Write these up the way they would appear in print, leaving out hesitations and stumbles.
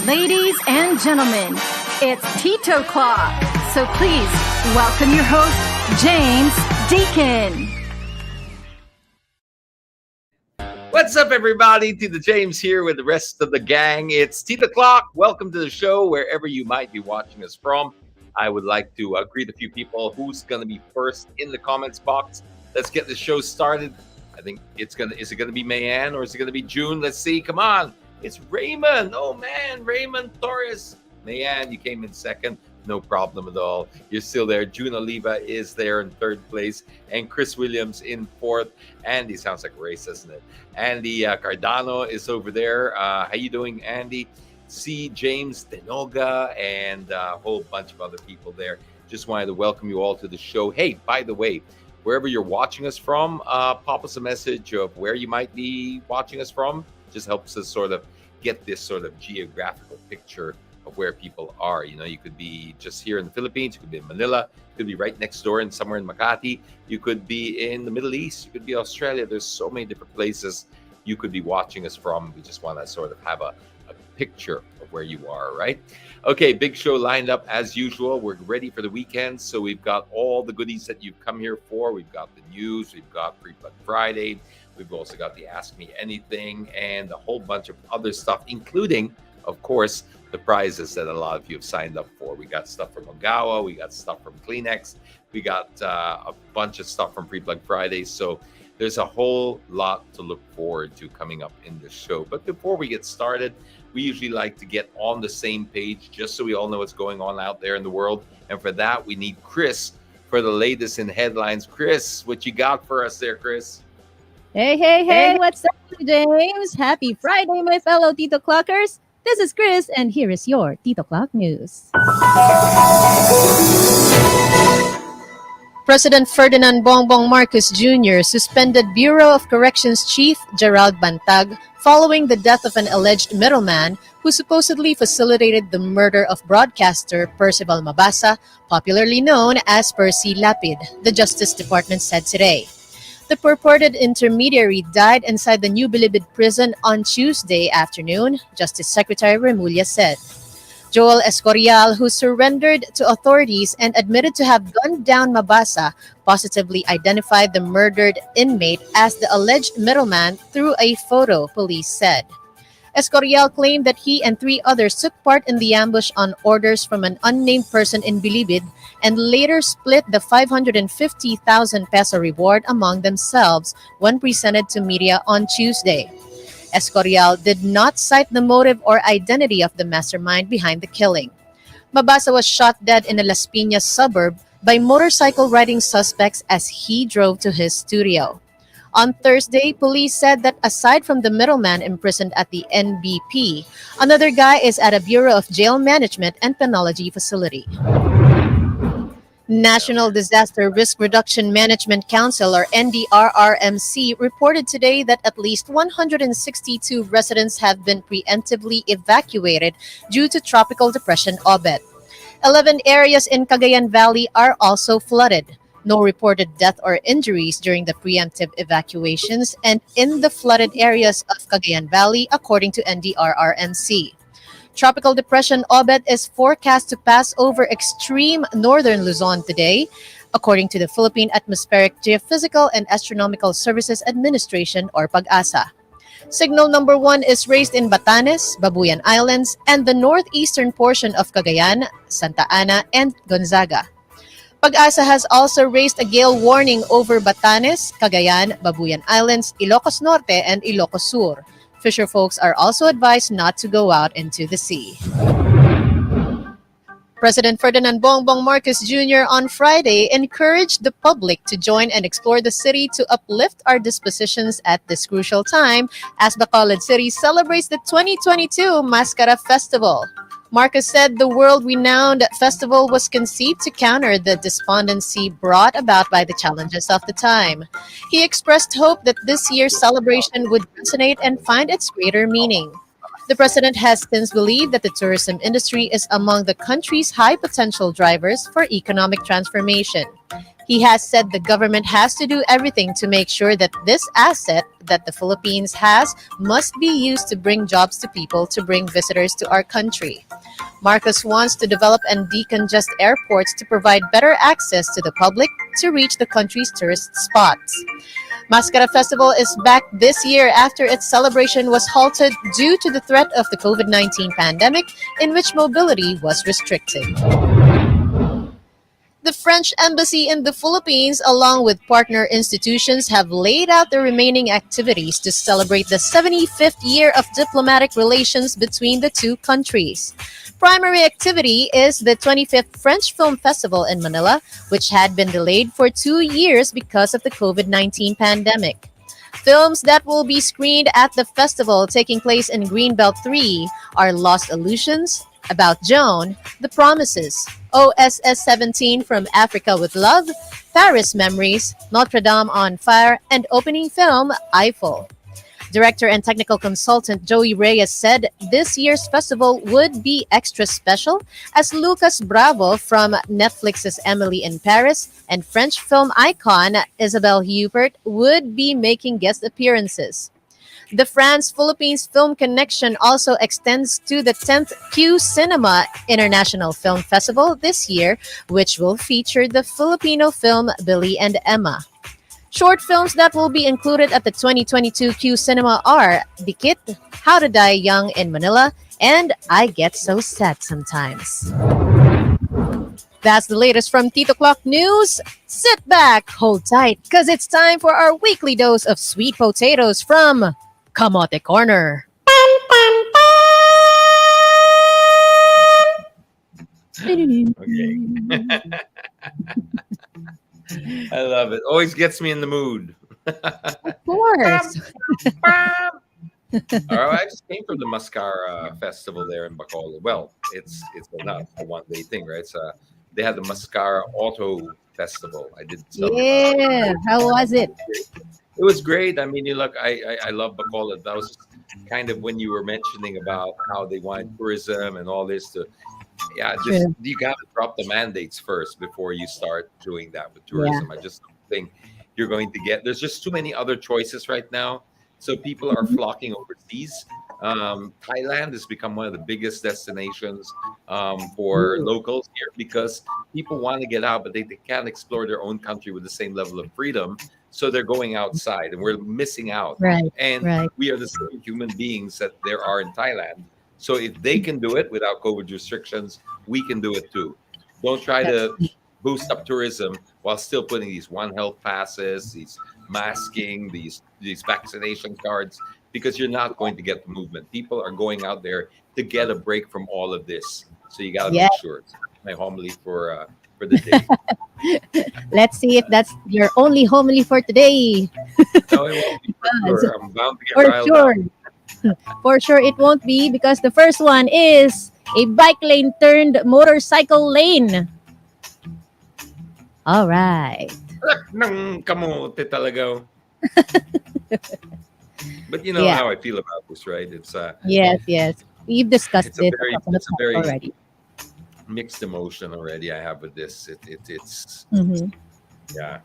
Ladies and gentlemen, it's TitoClock. So please welcome your host, James Deacon. What's up, everybody? Tito James here with the rest of the gang. It's TitoClock. Welcome to the show, wherever you might be watching us from. I would like to greet a few people. Who's going to be first in the comments box? Let's get the show started. I think is it going to be Mayan or is it going to be June? Let's see. Come on. It's Raymond. Oh, man. Raymond Torres. Mayan, you came in second. No problem at all. You're still there. June Oliva is there in third place. And Chris Williams in fourth. Andy sounds like a race, doesn't it? Andy Cardano is over there. How you doing, Andy? C. James Denoga and a whole bunch of other people there. Just wanted to welcome you all to the show. Hey, by the way, wherever you're watching us from, pop us a message of where you might be watching us from. Just helps us sort of get this sort of geographical picture of where people are. You know, you could be just here in the Philippines, you could be in Manila, you could be right next door and somewhere in Makati, you could be in the Middle East, you could be Australia. There's so many different places you could be watching us from. We just want to sort of have a picture of where you are, right? Okay, big show lined up as usual. We're ready for the weekend, so we've got all the goodies that you've come here for. We've got the news, we've got Freeplug Friday, we've also got the Ask Me Anything, and a whole bunch of other stuff, including, of course, the prizes that a lot of you have signed up for. We got stuff from Ogawa, we got stuff from Kleenex, we got a bunch of stuff from Freeplug Friday. So there's a whole lot to look forward to coming up in the show. But before we get started, we usually like to get on the same page just so we all know what's going on out there in the world. And for that, we need Chris for the latest in headlines. Chris, what you got for us there, Chris? Hey, what's up, James? Happy Friday, my fellow TitoClockers. This is Chris, and here is your TitoClock news. President Ferdinand Bongbong Marcos Jr. suspended Bureau of Corrections Chief Gerald Bantag following the death of an alleged middleman who supposedly facilitated the murder of broadcaster Percival Mabasa, popularly known as Percy Lapid, the Justice Department said today. The purported intermediary died inside the New Bilibid prison on Tuesday afternoon, Justice Secretary Remulla said. Joel Escorial, who surrendered to authorities and admitted to have gunned down Mabasa, positively identified the murdered inmate as the alleged middleman through a photo, police said. Escorial claimed that he and 3 others took part in the ambush on orders from an unnamed person in Bilibid and later split the 550,000 peso reward among themselves when presented to media on Tuesday. Escorial did not cite the motive or identity of the mastermind behind the killing. Mabasa was shot dead in a Las Piñas suburb by motorcycle-riding suspects as he drove to his studio. On Thursday, police said that aside from the middleman imprisoned at the NBP, another guy is at a Bureau of Jail Management and Penology facility. National Disaster Risk Reduction Management Council, or NDRRMC, reported today that at least 162 residents have been preemptively evacuated due to Tropical Depression Obet. 11 areas in Cagayan Valley are also flooded. No reported death or injuries during the preemptive evacuations and in the flooded areas of Cagayan Valley, according to NDRRMC. Tropical Depression Obet is forecast to pass over extreme northern Luzon today, according to the Philippine Atmospheric, Geophysical, and Astronomical Services Administration, or PAG-ASA. Signal number 1 is raised in Batanes, Babuyan Islands, and the northeastern portion of Cagayan, Santa Ana, and Gonzaga. PAG-ASA has also raised a gale warning over Batanes, Cagayan, Babuyan Islands, Ilocos Norte, and Ilocos Sur. Fisher folks are also advised not to go out into the sea. President Ferdinand Bongbong Marcos Jr. on Friday encouraged the public to join and explore the city to uplift our dispositions at this crucial time as Bacolod City celebrates the 2022 Mascara Festival. Marcos said the world-renowned festival was conceived to counter the despondency brought about by the challenges of the time. He expressed hope that this year's celebration would resonate and find its greater meaning. The president has since believed that the tourism industry is among the country's high potential drivers for economic transformation. He has said the government has to do everything to make sure that this asset that the Philippines has must be used to bring jobs to people, to bring visitors to our country. Marcos wants to develop and decongest airports to provide better access to the public to reach the country's tourist spots. Mascara Festival is back this year after its celebration was halted due to the threat of the COVID-19 pandemic, in which mobility was restricted. The French embassy in the Philippines, along with partner institutions, have laid out the remaining activities to celebrate the 75th year of diplomatic relations between the two countries. Primary activity is the 25th French Film Festival in Manila, which had been delayed for 2 years because of the COVID-19 pandemic. Films that will be screened at the festival, taking place in Greenbelt 3, are Lost Illusions, About Joan, The Promises, OSS 17 From Africa with Love, Paris Memories, Notre Dame on Fire, and opening film Eiffel. Director and technical consultant Joey Reyes said this year's festival would be extra special as Lucas Bravo from Netflix's Emily in Paris and French film icon Isabelle Huppert would be making guest appearances. The France-Philippines Film Connection also extends to the 10th Q Cinema International Film Festival this year, which will feature the Filipino film Billy and Emma. Short films that will be included at the 2022 Q Cinema are Dikit, How to Die Young in Manila, and I Get So Sad Sometimes. That's the latest from TitoClock News. Sit back, hold tight, because it's time for our weekly dose of sweet potatoes from Kamote Korner. Okay. I love it. Always gets me in the mood. Of course. All right, I just came from the Mascara Festival there in Bacolod. Well, it's not a one-day thing, right? They had the Mascara Auto Festival. I did some. Yeah. How was it? It was great. I mean, you look, I love Bacolod. That was kind of when you were mentioning about how they want tourism and all this to, yeah, just True. you got to drop the mandates first before you start doing that with tourism. I just don't think you're going to get. There's just too many other choices right now, so people are flocking overseas. Thailand has become one of the biggest destinations for locals here because people want to get out, but they can't explore their own country with the same level of freedom. So they're going outside, and we're missing out. Right. And Right. we are the same human beings that there are in Thailand. So if they can do it without COVID restrictions, we can do it too. Don't try to boost up tourism while still putting these One Health passes, these masking, these vaccination cards, because you're not going to get the movement. People are going out there to get a break from all of this. So you got to make sure. It's my homily for the day. Let's see if that's your only homily for today. No, it won't be for sure. I'm bound to get For riled sure. up. For sure it won't be because the first one is a bike lane turned motorcycle lane. All right. Anak ng kamote talaga. But you know Yeah. how I feel about this, right? It's Yes, yes. We've discussed it's a it very a couple of it's a times very already. mixed emotion already I have with this. It's Mhm. yeah.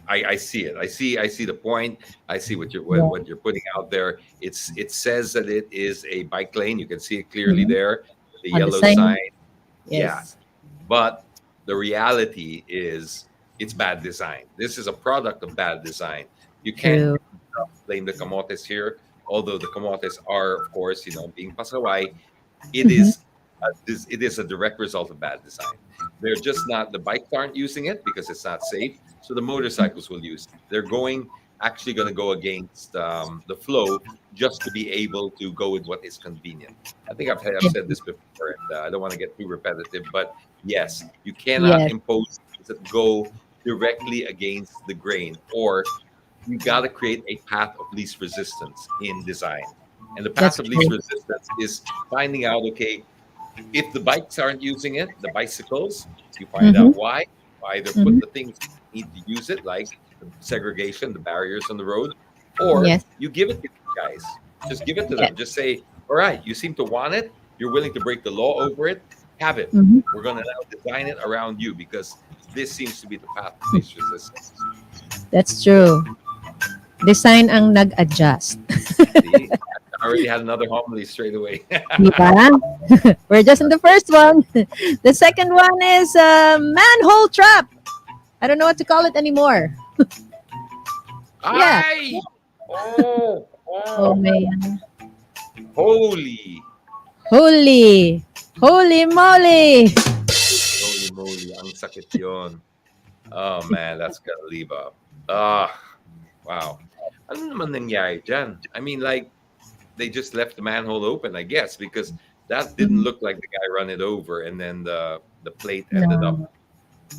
I see it. I see the point. I see what Yeah. what you're putting out there. It says that it is a bike lane. You can see it clearly Mhm. there. The On the yellow sign. sign. Yes. But the reality is it's bad design. This is a product of bad design. You can't True. blame the kamotes here, although the kamotes are, of course, being pasaway. It Mhm. is it is a direct result of bad design. They're just not, the bikes aren't using it because it's not safe, so the motorcycles will use it. They're actually going to go against the flow just to be able to go with what is convenient. I think I've said this before, and I don't want to get too repetitive, but yes, you cannot Yes, impose things that go directly against the grain, or you got to create a path of least resistance in design. And the path that's of least true. resistance is finding out, okay, if the bikes aren't using it, the bicycles, you find Mm-hmm. out why. Either put Mm-hmm. the things you need to use it, like the segregation, the barriers on the road, or Yes. you give it to these guys. Just give it to Yeah. them. Just say, all right, you seem to want it. You're willing to break the law over it. Have it. Mhm. We're going to now design it around you because this seems to be the path of least resistance. That's true. Design ang nag-adjust. See, I already had another homily straight away. Diba? We're just in the first one. The second one is manhole trap. I don't know what to call it anymore. Yeah. Ay! Oh, Oh, man. holy. Holy. Holy moly. Holy moly, ang sakit yun. Oh man, that's gonna leave up. Ah, wow. Ano naman nangyari dyan? I mean, like, they just left the manhole open, I guess, because that didn't look like the guy run it over, and then the plate ended No. up.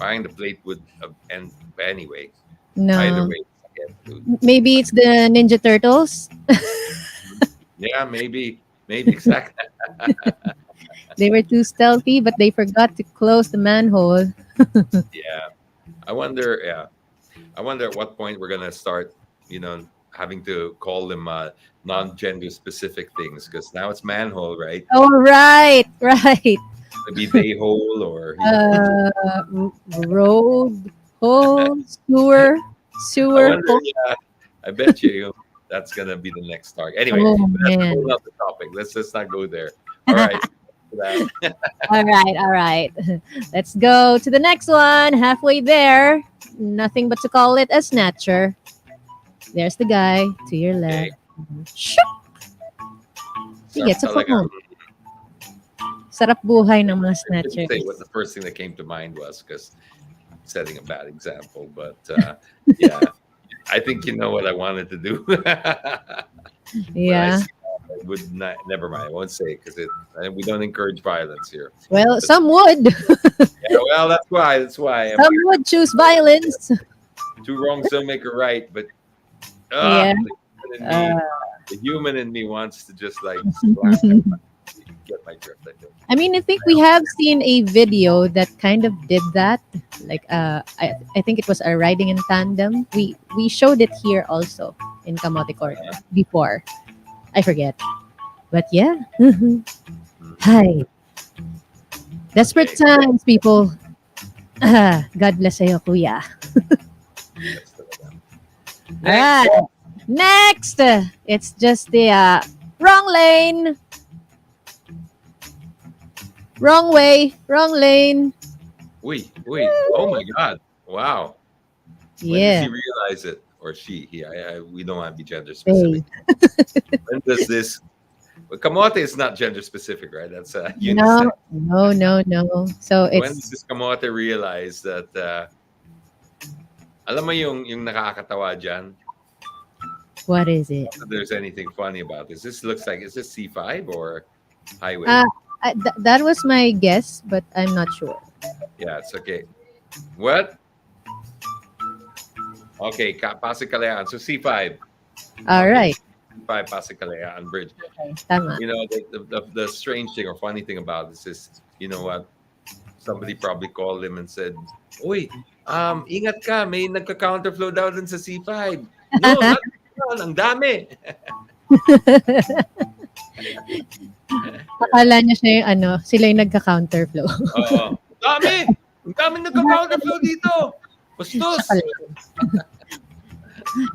Buying the plate would end anyway. Either No. way. Again, dude. Maybe it's the Ninja Turtles. Yeah, maybe exactly. They were too stealthy, but they forgot to close the manhole. Yeah, I wonder. Yeah, I wonder at what point we're gonna start. Having to call them non-gender specific things because now it's manhole, right? Oh, right. Right. Maybe they hole or Road, hole, I sewer wonder. hole. Yeah, I bet you that's gonna be the next target. Anyway, Oh, that's a man. whole other topic. Let's just not go there. All right. That. All right, all right. Let's go to the next one. Halfway there. Nothing but to call it a snatcher. There's the guy to your left. Shoop! Sige, Sarap sa talaga. phone. Sarap buhay ng mga I didn't snatchers. say what the first thing that came to mind was because setting a bad example, but yeah, I think you know what I wanted to do. Yeah. I would not. Never mind. I won't say it because we don't encourage violence here. Well, some would. Yeah, well, that's why. That's why. Some would choose violence. Two wrongs don't make a right, but Yeah. the human in me wants to just like slap everybody. Get my drift. I think. I mean, I think we have seen a video that kind of did that. Like, I think it was a riding in tandem. We showed it here also in Kamote Korner before. I forget, but yeah. Hi. Desperate Okay. times, people. God bless you, kuya. That's the one. All right. Next, it's just the wrong lane. Wrong way, wrong lane. Wait. Oh my God! Wow. When Yeah. does he realize it or she? We don't want to be gender specific. When does this? Well, kamote is not gender specific, right? That's unisex. No. So When it's does this kamote realize that? Alam mo yung nakakatawa dyan? what is it? If there's anything funny about this. This looks like is this C5 or highway? That was my guess, but I'm not sure. Yeah, it's okay. What? Okay, Pasig-Kalayaan. So C5. All right. C5 Pasig-Kalayaan Bridge. Okay, tama. You know, the strange thing or funny thing about this is, you know what? Somebody probably called him and said, "Uy, ingat ka, may nagka-counterflow daw dun sa C5." No, not yun, ang dami. Akala niya siya yung sila yung nagka-counterflow. Oo. Ang dami nagka-counterflow dito. Bastos.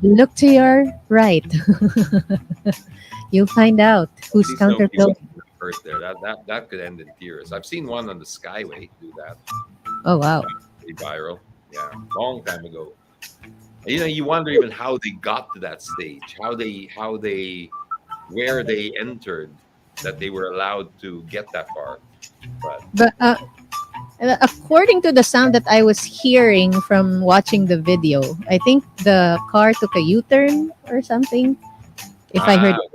Look to your right. You'll find out who's Please don't counterflow. hurt there. That could end in tears. I've seen one on the Skyway do that. Oh, wow. Pretty viral. Yeah, long time ago. You know, you wonder even how they got to that stage, where they entered, that they were allowed to get that far. But according to the sound that I was hearing from watching the video, I think the car took a U-turn or something. If I heard it.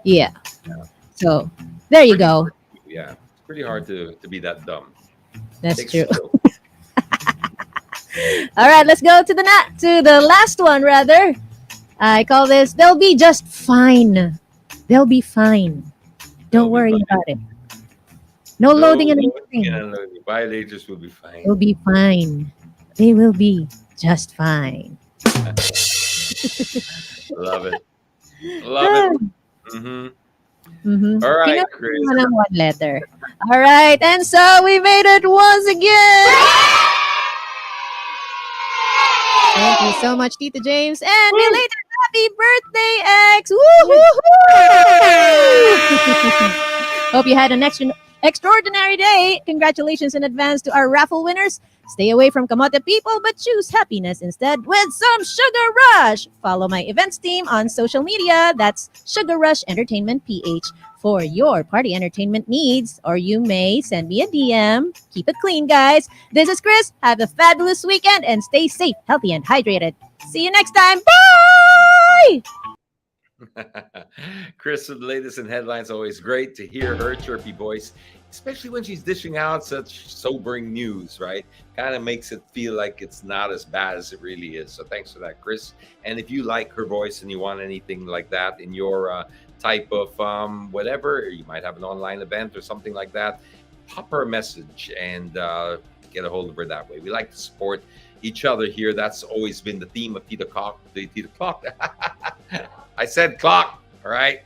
Yeah. So there you go. Yeah, it's pretty hard to be that dumb. That's Takes true. skill. All right, let's go to the last one rather. I call this they'll be just fine. They'll be fine. They'll Don't be worry fine. about it. No loading and anything. Unloading. Violators will be fine. They'll be fine. They will be just fine. Love it. Love it. Mm-hmm. Mm-hmm. All right, Kinuha Chris. naman ng one letter. All right, and so we made it once again. Thank you so much, Tito James, and belated happy birthday, X! Woo-hoo-hoo! Hope you had an extraordinary day. Congratulations in advance to our raffle winners. Stay away from kamote people, but choose happiness instead with some Sugar Rush. Follow my events team on social media. That's Sugar Rush Entertainment PH for your party entertainment needs. Or you may send me a DM. Keep it clean, guys. This is Chris. Have a fabulous weekend and stay safe, healthy, and hydrated. See you next time. Bye! Chris with the latest in headlines. Always great to hear her chirpy voice, especially when she's dishing out such sobering news, right? Kind of makes it feel like it's not as bad as it really is. So thanks for that, Chris. And if you like her voice and you want anything like that in your type of whatever, you might have an online event or something like that, pop her a message and get a hold of her that way. We like to support each other here. That's always been the theme of TitoClock. The TitoClock. I said clock, all right?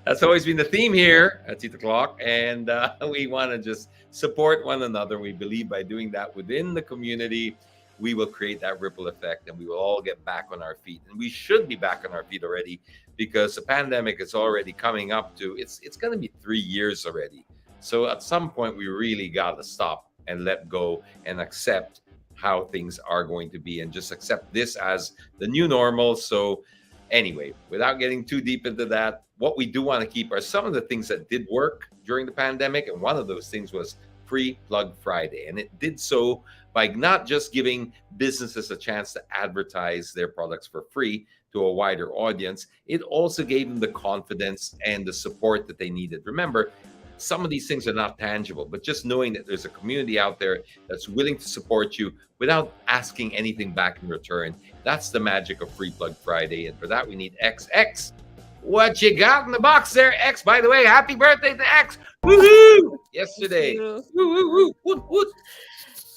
That's always been the theme here at TitoClock, and we want to just support one another. We believe by doing that within the community, we will create that ripple effect, and we will all get back on our feet. And we should be back on our feet already, because the pandemic is already coming up to, it's going to be 3 years already. So at some point, we really got to stop and let go and accept how things are going to be, and just accept this as the new normal. So anyway, without getting too deep into that, what we do want to keep are some of the things that did work during the pandemic. And one of those things was Freeplug Friday. And it did so by not just giving businesses a chance to advertise their products for free to a wider audience, it also gave them the confidence and the support that they needed. Remember, some of these things are not tangible, but just knowing that there's a community out there that's willing to support you without asking anything back in return. That's the magic of Freeplug Friday. And for that, we need XX. What you got in the box there, X? By the way, happy birthday to X. Woohoo! Yesterday. Woo, woo, woo, woo.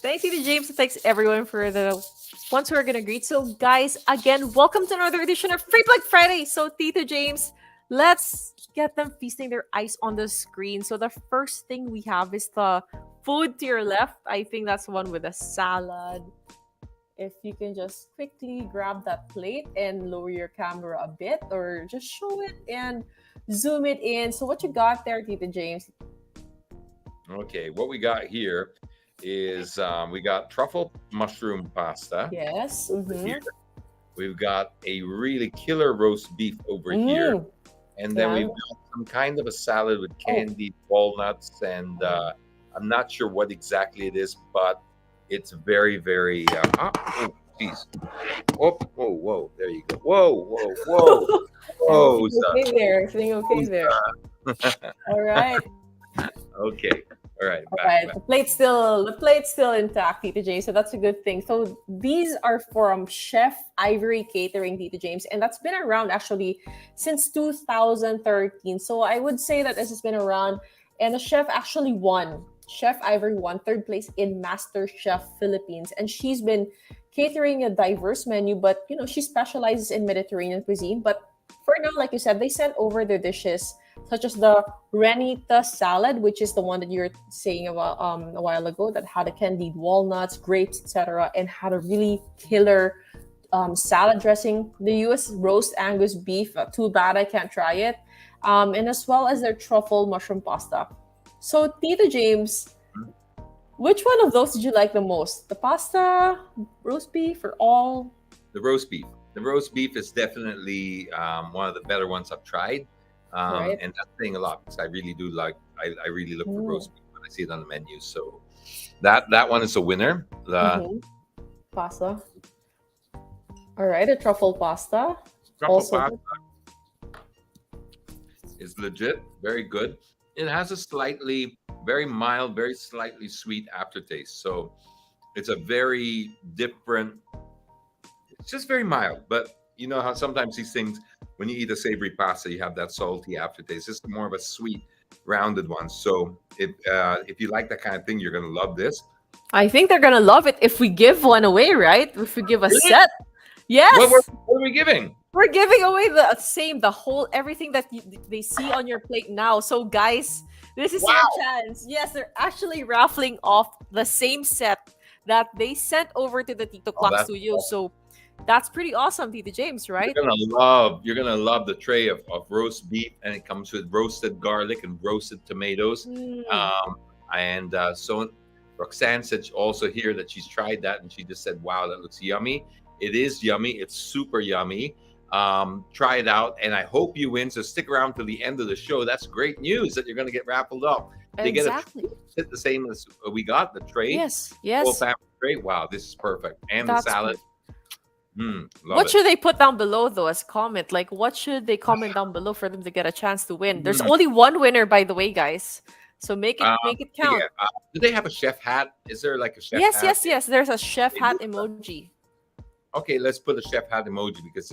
Thanks, Tito James. And thanks, everyone, for the ones who are going to greet. So, guys, again, welcome to another edition of Freeplug Friday. So, Tito James, let's get them feasting their eyes on the screen. So the first thing we have is the food to your left. I think that's the one with a salad. If you can just quickly grab that plate and lower your camera a bit, or just show it and zoom it in. So what you got there, Tito James? Okay, what we got here is we got truffle mushroom pasta. Yes. Here. We've got a really killer roast beef over here. And then we've got some kind of a salad with candied walnuts, and I'm not sure what exactly it is, but it's very, very. Oh, geez! Whoa! There you go. Whoa! Everything okay there? Everything okay there? All right. Okay. All right. Back. The plate's still intact, Tito James. So that's a good thing. So these are from Chef Ivory Catering, Tito James, and that's been around actually since 2013. So I would say that this has been around, and the chef actually won. Chef Ivory won third place in Master Chef Philippines, and she's been catering a diverse menu. But she specializes in Mediterranean cuisine. But for now, like you said, they sent over their dishes, such as the Renita salad, which is the one that you were saying about a while ago, that had a candied walnuts, grapes, etc., and had a really killer salad dressing. The U.S. roast Angus beef, too bad I can't try it, and as well as their truffle mushroom pasta. So, Tito James, which one of those did you like the most? The pasta, roast beef, or all? The roast beef. The roast beef is definitely one of the better ones I've tried. Right. And that's saying a lot, because I really do like, I really look for roast beef when I see it on the menu. So that one is a winner. Pasta. All right, a truffle pasta. Pasta is legit, very good. It has a slightly, very mild, very slightly sweet aftertaste. So it's a very different, it's just very mild. But you know how sometimes these things, when you eat a savory pasta, you have that salty aftertaste. It's more of a sweet, rounded one. So if you like that kind of thing, you're going to love this. I think they're going to love it if we give one away, right? If we give a set. Yes. What are we giving? We're giving away the whole everything that they see on your plate now. So guys, this is your chance. Yes, they're actually raffling off the same set that they sent over to the TitoClock studio. Awesome. So that's pretty awesome, Tito James, right? You're gonna love the tray of roast beef, and it comes with roasted garlic and roasted tomatoes. So Roxanne said also here that she's tried that, and she just said, "Wow, that looks yummy." It is yummy. It's super yummy. Try it out, and I hope you win. So stick around to the end of the show. That's great news that you're going to get raffled off. They Exactly. get the same as we got the tray. Yes. Full family tray. Wow, this is perfect. And the salad. What should they put down below though as comment? Like, what should they comment down below for them to get a chance to win? There's only one winner, by the way, guys. So make it count. Yeah. Do they have a chef hat? Is there like a chef hat? Yes. There's a chef hat emoji. Okay, let's put a chef hat emoji because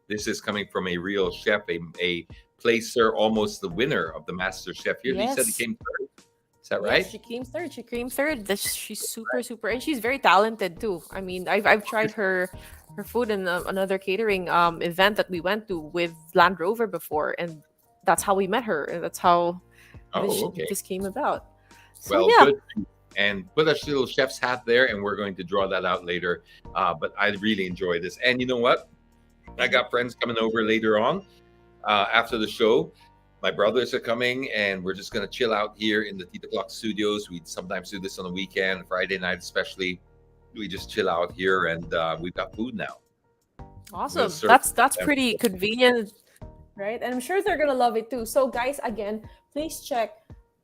this is coming from a real chef, a placer, almost the winner of the Master Chef here. Yes. He said he came third. Is that right? Yes, she came third. She's super, and she's very talented too. I mean, I've tried her food in another catering event that we went to with Land Rover before, and that's how we met her, and that's how this came about. So, good. And put a little chef's hat there, and we're going to draw that out later. But I really enjoy this. And you know what? I got friends coming over later on after the show. My brothers are coming, and we're just going to chill out here in the TitoClock studios. We sometimes do this on the weekend, Friday night especially. We just chill out here, and we've got food now. Awesome. That's pretty convenient, right? And I'm sure they're going to love it too. So guys, again, please check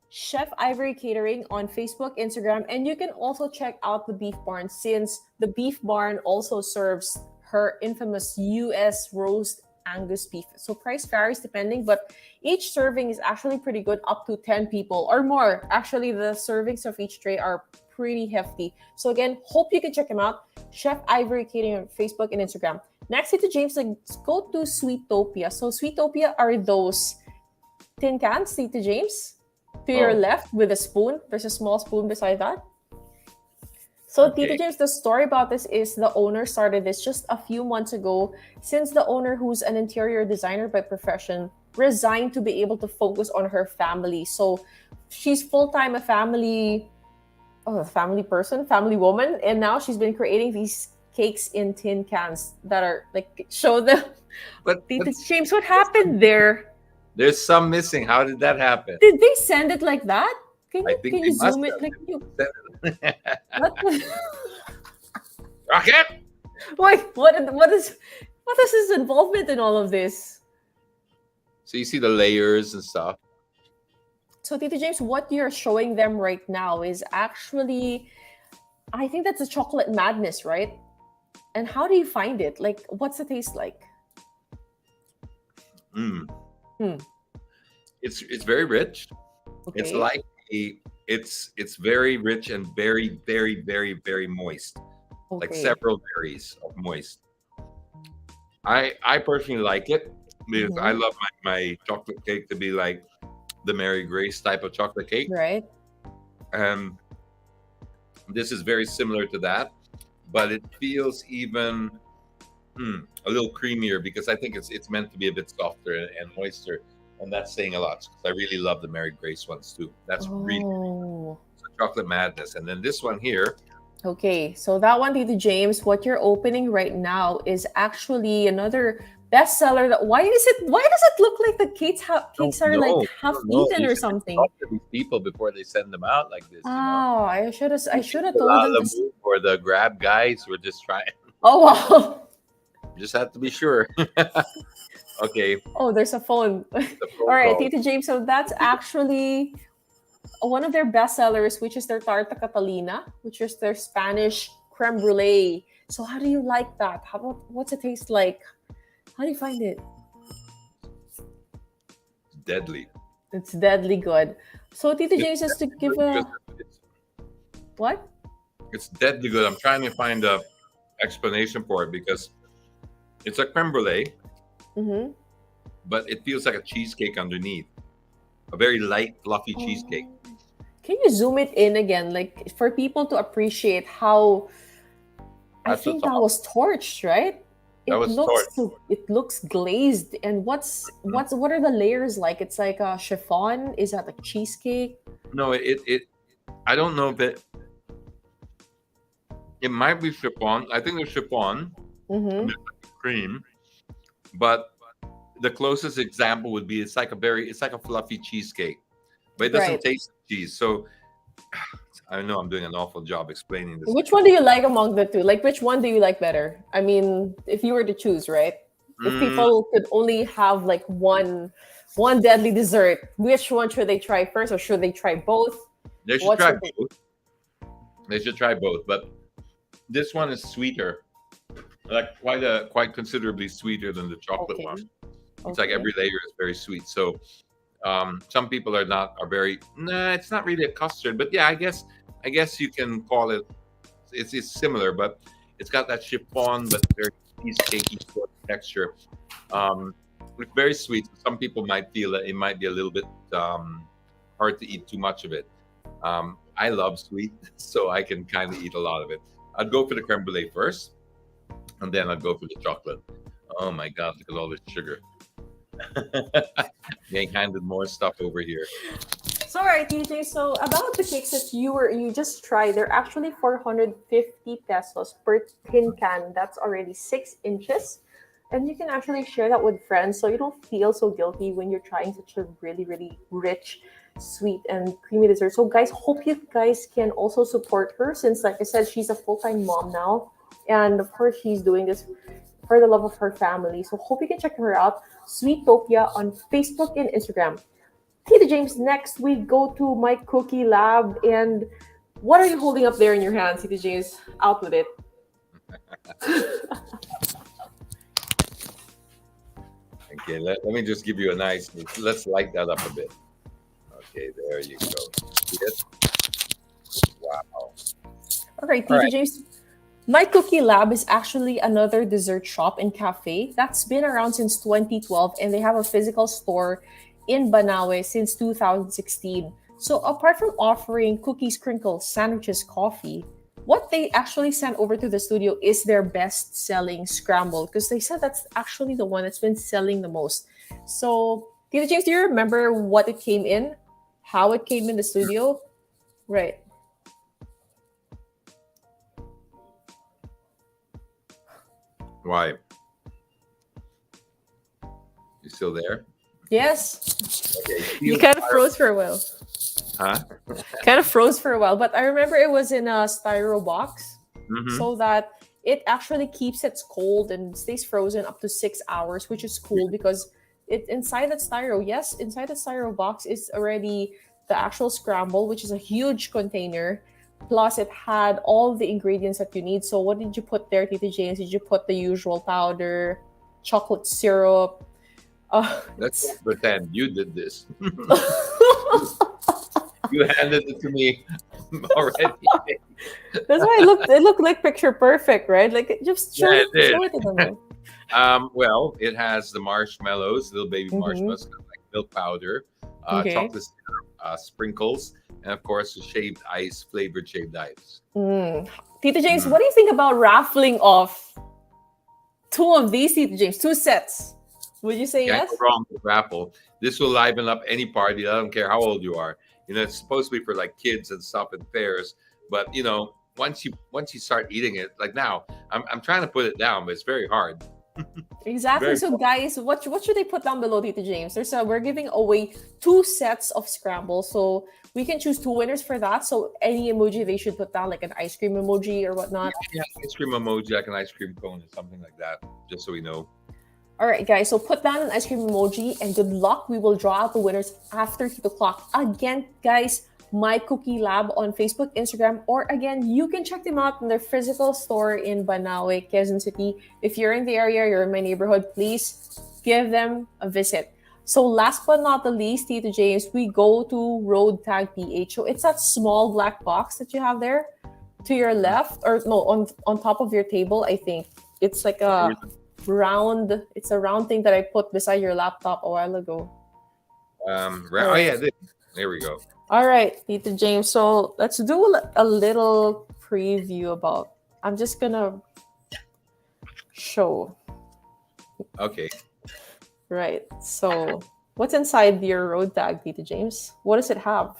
Chef Ivory Catering on Facebook, Instagram, and you can also check out the Beef Barn, since the Beef Barn also serves her infamous US roast Angus beef. So price varies depending, but each serving is actually pretty good, up to 10 people or more. Actually, the servings of each tray are pretty hefty. So again, hope you can check them out. Chef Ivory Catering on Facebook and Instagram. Next, to James, let's go to Sweetopia. So Sweetopia are those tin cans, Tito James. To your left with a spoon. There's a small spoon beside that. So Tito James, the story about this is the owner started this just a few months ago, since the owner, who's an interior designer by profession, resigned to be able to focus on her family. So she's full-time a family person, family woman, and now she's been creating these cakes in tin cans that are like, show them. But Tito James, what happened there? There's some missing. How did that happen? Did they send it like that? Can you zoom it? Like you? What? Rocket? Wait, what is his involvement in all of this? So you see the layers and stuff. So Tito James, what you're showing them right now is actually, I think that's a chocolate madness, right? And how do you find it? Like, what's the taste like? It's very rich. Okay. It's like it's very rich and very, very, very, very moist. Okay. Like several berries of moist. I personally like it because I love my chocolate cake to be like the Mary Grace type of chocolate cake. Right. This is very similar to that, but it feels even a little creamier because I think it's meant to be a bit softer and moister, and that's saying a lot. I really love the Mary Grace ones too. That's really it's a chocolate madness. And then this one here. Okay, so that one, Tito James, what you're opening right now is actually another bestseller. Why does it look like the cakes are like half eaten or something? Talk to these people before they send them out like this. I should have told them. Or the grab guys were just trying. Oh wow. Just have to be sure. Okay. Oh, there's a phone. All right, Tito James. So that's actually one of their bestsellers, which is their Tarta Catalina, which is their Spanish creme brulee. So how do you like that? What's it taste like? How do you find it? Deadly. It's deadly good. So Tito James has to give a... What? It's deadly good. I'm trying to find a explanation for it because it's a creme brulee, but it feels like a cheesecake underneath. A very light, fluffy cheesecake. Can you zoom it in again? Like, for people to appreciate how... I think that was torched, right? That was torch. It looks glazed. And what are the layers like? It's like a chiffon. Is that like cheesecake? No, I don't know if it might be chiffon. I think it's chiffon. Mm-hmm. Cream, but the closest example would be it's like a fluffy cheesecake, but it doesn't taste like cheese. So I know I'm doing an awful job explaining this. Which one do you like among the two? Like, which one do you like better? I mean, if you were to choose, right? If people could only have like one deadly dessert, which one should they try first, or should they try both? They should try both. They should try both, but this one is sweeter, like quite considerably sweeter than the chocolate one. It's like every layer is very sweet. So some people are very, it's not really a custard, but yeah, I guess you can call it. It's similar, but it's got that chiffon but very cheesecakey sort of texture. It's very sweet. Some people might feel that it might be a little bit hard to eat too much of it. I love sweet, so I can kind of eat a lot of it. I'd go for the creme brulee first, and then I'd go for the chocolate. Oh my God, look at all this sugar. Getting handed more stuff over here. So, all right, TJ. So, about the cakes that you just tried, they're actually 450 pesos per tin can. That's already 6 inches, and you can actually share that with friends, so you don't feel so guilty when you're trying such a really, really rich, sweet, and creamy dessert. So, guys, hope you guys can also support her, since, like I said, she's a full-time mom now, and of course, she's doing this for the love of her family. So, hope you can check her out. Sweetopia on Facebook and Instagram. Tita James, next we go to my cookie lab. And what are you holding up there in your hands, Tita James? Out with it. Okay, let me just give you a nice, let's light that up a bit. Okay, there you go. See it? Wow. All right, Tita James. My Cookie Lab is actually another dessert shop and cafe that's been around since 2012, and they have a physical store in Banawe since 2016. So apart from offering cookies, crinkles, sandwiches, coffee, what they actually sent over to the studio is their best-selling scramble, because they said that's actually the one that's been selling the most. So, Tita James, do you remember what it came in? How it came in the studio? Right. Why? You still there? Yes. Okay. You kind of froze for a while. Huh? Kind of froze for a while, but I remember it was in a styro box, so that it actually keeps it cold and stays frozen up to 6 hours, which is cool because inside that styro box is already the actual scramble, which is a huge container. Plus, it had all the ingredients that you need. So, what did you put there, Tita James? Did you put the usual powder, chocolate syrup? Let's pretend you did this. You handed it to me already. That's why it looked like picture perfect, right? Like just show it to them. Well, it has the marshmallows, little baby marshmallows, like milk powder, chocolate syrup, sprinkles, and of course the flavored shaved ice. Tita James, what do you think about raffling off 2 of these, Tita James? 2 sets. Would you say yes? Can't go wrong with raffle. This will liven up any party. I don't care how old you are. You know, it's supposed to be for like kids and stuff and fairs. But you know, once you start eating it, like now, I'm trying to put it down, but it's very hard. Exactly. So guys, what should they put down below, Tita James? We're giving away 2 sets of scramble, so we can choose 2 winners for that. So any emoji they should put down, like an ice cream emoji or whatnot. Yeah, ice cream emoji, like an ice cream cone or something like that, just so we know. All right, guys. So put down an ice cream emoji, and good luck. We will draw out the winners after TitoClock. Again, guys, My Cookie Lab on Facebook, Instagram, or again, you can check them out in their physical store in Banawe, Quezon City. If you're in the area, you're in my neighborhood, please give them a visit. So last but not the least, Tita James, we go to Road Tag PH. So it's that small black box that you have there to your left, or no, on top of your table, I think. It's like a round thing that I put beside your laptop a while ago. Oh yeah, there we go. All right, Tita James. So let's do a little preview about. I'm just gonna show. Okay. Right. So, what's inside your road tag, Tito James? What does it have?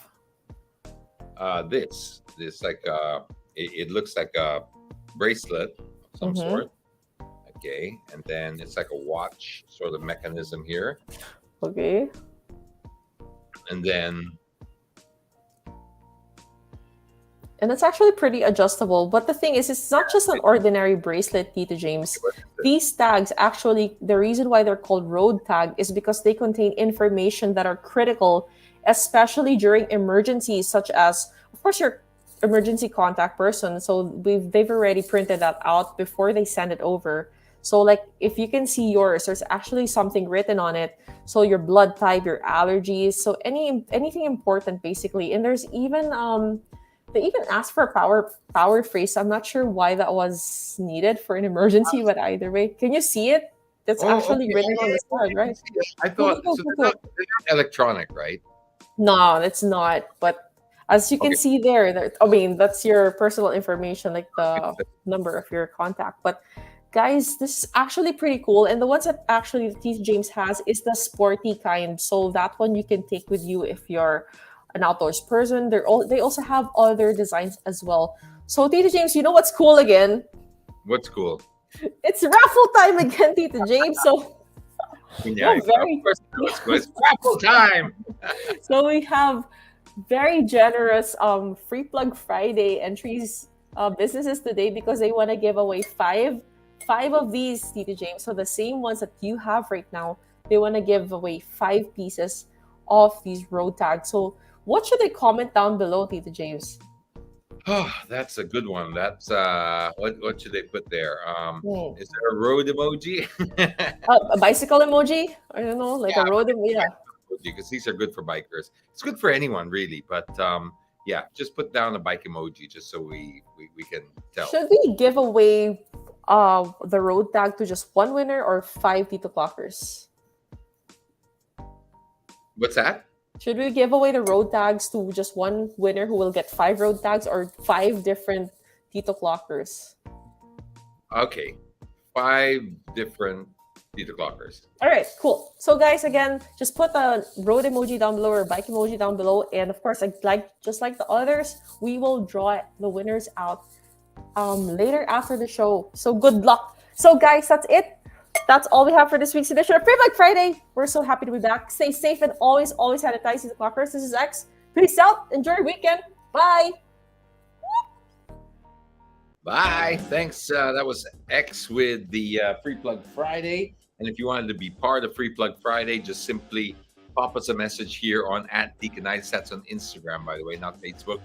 This like it looks like a bracelet of some Mm-hmm. sort. Okay, and then it's like a watch sort of mechanism here, Okay. and then And it's actually pretty adjustable. But the thing is, it's not just an ordinary bracelet, Tito James. These tags actually, the reason why they're called road tag is because they contain information that are critical, especially during emergencies, such as, of course, your emergency contact person. So they've already printed that out before they send it over. So, like, if you can see yours, there's actually something written on it. So your blood type, your allergies, so anything important basically. And there's even they even asked for a power phrase. I'm not sure why that was needed for an emergency, but either way, can you see it? That's oh, actually okay, written on the side, I can right? see it. I Cool, thought cool, so. cool, cool. They're not electronic, right? No, it's not. But as you can Okay. see there, I mean, that's your personal information, like the number of your contact. But guys, this is actually pretty cool. And the ones that actually Keith James has is the sporty kind. So that one you can take with you if you're an outdoors person. They also have other designs as well. So Tito James, you know what's cool again? What's cool? It's raffle time again, Tito James. So Yeah, yeah, very. of course. It's cool. It's raffle time. So we have very generous Freeplug Friday entries businesses today because they want to give away five of these, Tito James. So the same ones that you have right now, they want to give away 5 pieces of these road tags. So what should they comment down below, Tito James? Oh, that's a good one. That's what should they put there? Hmm. Is there a road emoji? A bicycle emoji? I don't know, like Yeah, a road emoji. Yeah. because these are good for bikers. It's good for anyone really, but yeah, just put down a bike emoji just so we can tell. Should we give away the road tag to just one winner or 5 TitoClockers? What's that? Should we give away the road tags to just one winner who will get 5 road tags or 5 different TitoClockers? Okay, 5 different TitoClockers. All right, cool. So guys, again, just put a road emoji down below or bike emoji down below, and of course, just like the others, we will draw the winners out later after the show. So good luck. So guys, that's it. That's all we have for this week's edition of Freeplug Friday. We're so happy to be back. Stay safe and always sanitize the clockers. This is X. Peace out. Enjoy your weekend. Bye. Bye. Thanks. That was X with the Freeplug Friday. And if you wanted to be part of Freeplug Friday, just simply pop us a message here on @Deaconitis. That's on Instagram, by the way, not Facebook.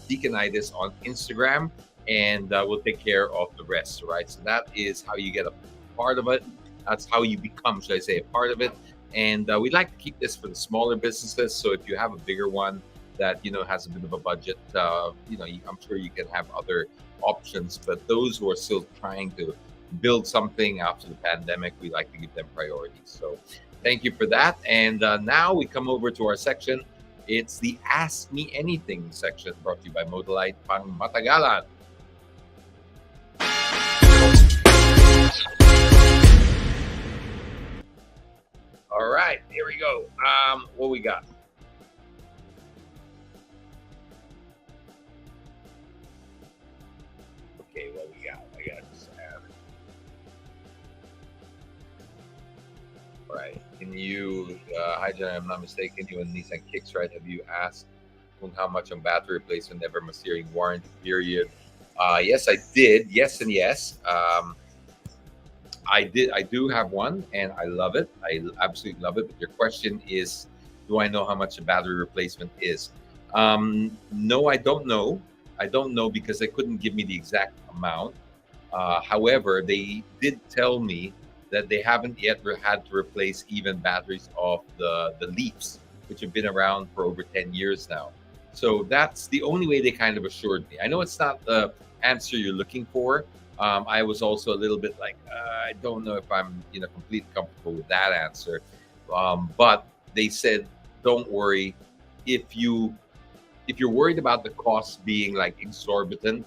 @Deaconitis on Instagram, and we'll take care of the rest. Right. So that is how you get a part of it. That's how you become, should I say, a part of it. And we'd like to keep this for the smaller businesses. So if you have a bigger one that has a bit of a budget, I'm sure you can have other options. But those who are still trying to build something after the pandemic, we like to give them priority. So thank you for that. And now we come over to our section. It's the Ask Me Anything section, brought to you by Modalite Pang Matagalan. All right, here we go. What we got? Okay, what we got? I got this. All right. Can you, hi, Jen, I'm not mistaken, you and Nissan Kicks, right? Have you asked how much on battery replacement ever during warranty period? Yes, I did. Yes and yes. I did. I do have one, and I love it. I absolutely love it. But your question is, do I know how much a battery replacement is? No, I don't know. I don't know because they couldn't give me the exact amount. However, they did tell me that they haven't yet had to replace even batteries of the Leafs, which have been around for over 10 years now. So that's the only way they kind of assured me. I know it's not the answer you're looking for. I was also a little bit like, I don't know if I'm completely comfortable with that answer. But they said, don't worry. If you're worried about the cost being like exorbitant,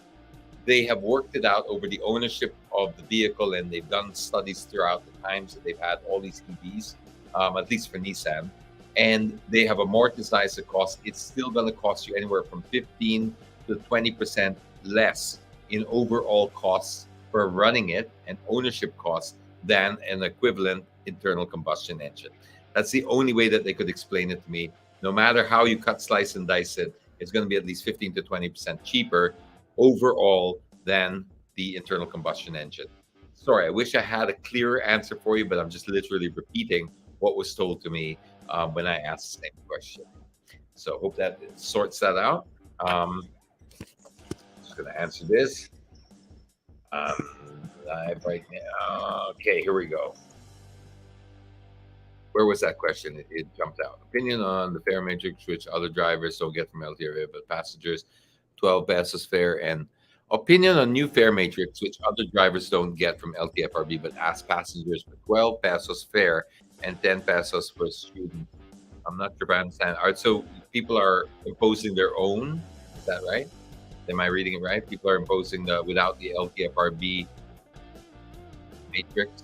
they have worked it out over the ownership of the vehicle, and they've done studies throughout the times that they've had all these EVs, at least for Nissan, and they have amortized the cost. It's still going to cost you anywhere from 15 to 20% less in overall costs for running it and ownership costs than an equivalent internal combustion engine. That's the only way that they could explain it to me. No matter how you cut, slice, and dice it, it's going to be at least 15 to 20% cheaper overall than the internal combustion engine. Sorry, I wish I had a clearer answer for you, but I'm just literally repeating what was told to me when I asked the same question. So hope that sorts that out. Just going to answer this live right now. Okay, here we go. Where was that question? It jumped out. Opinion on the fare matrix, which other drivers don't get from LTFRB, but passengers, 12 pesos fare, and opinion on new fare matrix, which other drivers don't get from LTFRB, but ask passengers for 12 pesos fare and 10 pesos for students. I'm not sure if I understand. All right, so people are imposing their own. Is that right? Am I reading it right? People are imposing without the LTFRB matrix.